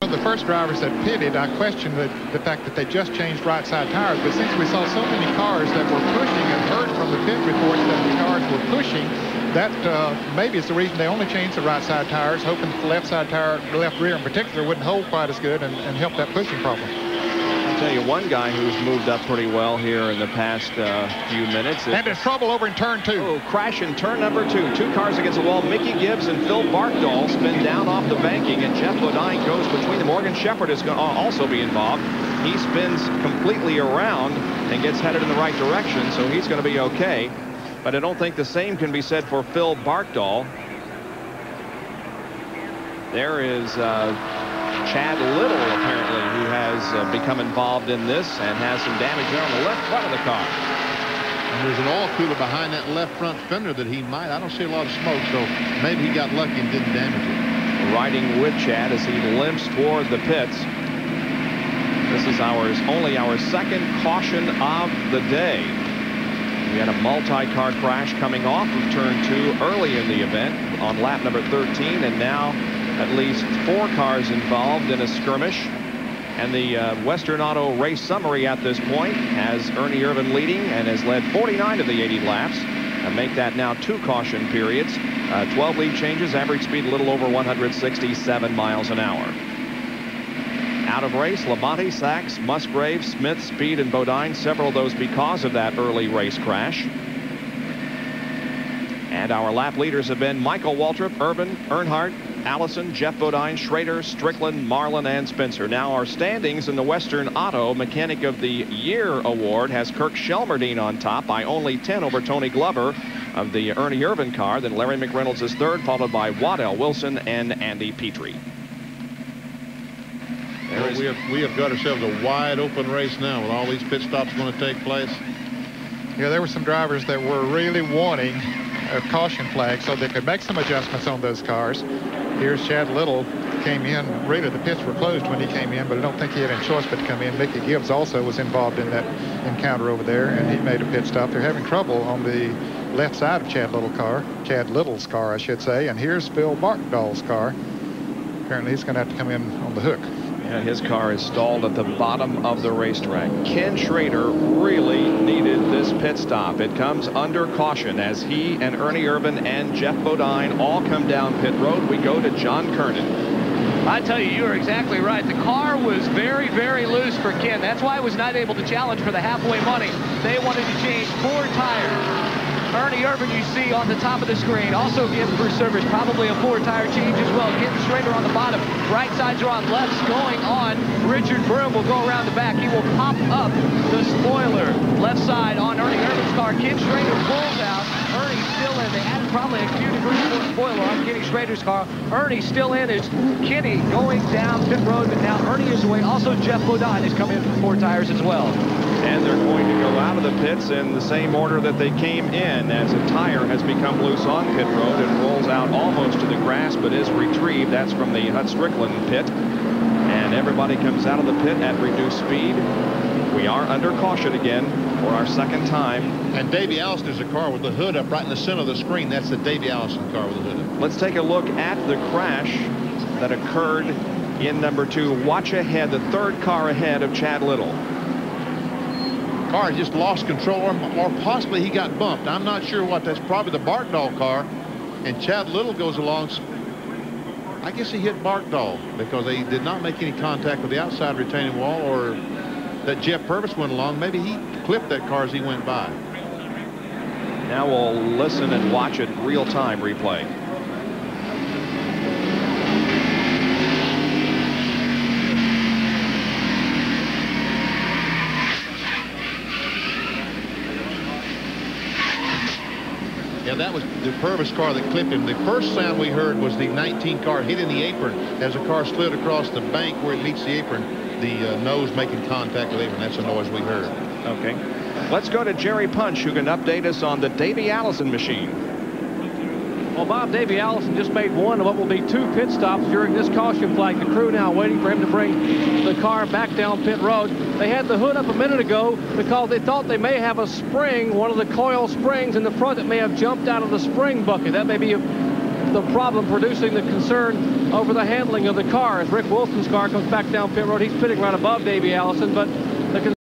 of the first drivers that pitted, I questioned the fact that they just changed right side tires. But since we saw so many cars that were pushing and heard from the pit reports that the cars were pushing, that maybe is the reason they only changed the right side tires, hoping the left side tire, the left rear in particular, wouldn't hold quite as good and help that pushing problem. I'll tell you one guy who's moved up pretty well here in the past few minutes. And there's trouble over in turn 2. Oh, crash in turn number 2. 2 cars against the wall. Micky Gibbs and Phil Barkdoll spin down off the banking, and Jeff Bodine goes between them. Morgan Shepherd is going to also be involved. He spins completely around and gets headed in the right direction, so he's going to be okay. But I don't think the same can be said for Phil Barkdoll. There is Chad Little, apparently, who has become involved in this and has some damage there on the left front of the car. And there's an oil cooler behind that left front fender that he might. I don't see a lot of smoke, so maybe he got lucky and didn't damage it. Riding with Chad as he limps toward the pits. This is only our second caution of the day. We had a multi-car crash coming off of turn 2 early in the event on lap number 13, and now at least 4 cars involved in a skirmish. And the Western Auto race summary at this point has Ernie Irvan leading and has led 49 of the 80 laps, and make that now 2 caution periods. 12 lead changes, average speed a little over 167 miles an hour. Out of race, Labonte, Sachs, Musgrave, Smith, Speed, and Bodine. Several of those because of that early race crash. And our lap leaders have been Michael Waltrip, Irvan, Earnhardt, Allison, Jeff Bodine, Schrader, Strickland, Marlin, and Spencer. Now our standings in the Western Auto Mechanic of the Year award has Kirk Shelmerdine on top by only 10 over Tony Glover of the Ernie Irvan car. Then Larry McReynolds is third, followed by Waddell Wilson and Andy Petrie. We have got ourselves a wide open race now with all these pit stops going to take place. Yeah, there were some drivers that were really wanting a caution flag so they could make some adjustments on those cars. Here's Chad Little came in. Really, the pits were closed when he came in, but I don't think he had any choice but to come in. Micky Gibbs also was involved in that encounter over there, and he made a pit stop. They're having trouble on the left side of Chad Little's car, I should say. And here's Phil Barkdoll's car. Apparently, he's going to have to come in on the hook. Yeah, his car is stalled at the bottom of the racetrack. Ken Schrader really needed this pit stop. It comes under caution as he and Ernie Irvan and Jeff Bodine all come down pit road. We go to John Kernan. I tell you, you're exactly right. The car was very, very loose for Ken. That's why he was not able to challenge for the halfway money. They wanted to change 4 tires. Ernie Irvan, you see on the top of the screen, also getting through service, probably a 4-tire change as well. Ken Schrader on the bottom. Right sides are on lefts going on. Richard Broom will go around the back. He will pop up the spoiler. Left side on Ernie Irvan's car. Ken Schrader pulls out. Ernie's still in. They added probably a few degrees more spoiler on Kenny Schrader's car. Ernie's still in as Kenny going down pit road, but now Ernie is away. Also, Jeff Bodine is coming in for 4 tires as well. And they're going to go out of the pits in the same order that they came in, as a tire has become loose on pit road and rolls out almost to the grass, but is retrieved. That's from the Hut Strickland pit. And everybody comes out of the pit at reduced speed. We are under caution again for our second time. And Davey Allison is a car with the hood up right in the center of the screen. That's the Davey Allison car with the hood up. Let's take a look at the crash that occurred in number 2. Watch ahead, the 3rd car ahead of Chad Little. Car just lost control, or possibly he got bumped. I'm not sure what. That's probably the Barkdoll car. And Chad Little goes along. I guess he hit Barkdoll because they did not make any contact with the outside retaining wall, or that Jeff Purvis went along. Maybe he clipped that car as he went by. Now we'll listen and watch it real-time replay. Yeah, that was the Purvis car that clipped him. The first sound we heard was the 19 car hitting the apron as the car slid across the bank where it meets the apron. The nose making contact with the apron. That's the noise we heard. Okay. Let's go to Jerry Punch, who can update us on the Davey Allison machine. Well, Bob, Davey Allison just made one of what will be 2 pit stops during this caution flag. The crew now waiting for him to bring the car back down pit road. They had the hood up a minute ago because they thought they may have a spring, one of the coil springs in the front that may have jumped out of the spring bucket. That may be the problem producing the concern over the handling of the car as Rick Wilson's car comes back down pit road. He's pitting right above Davey Allison, but the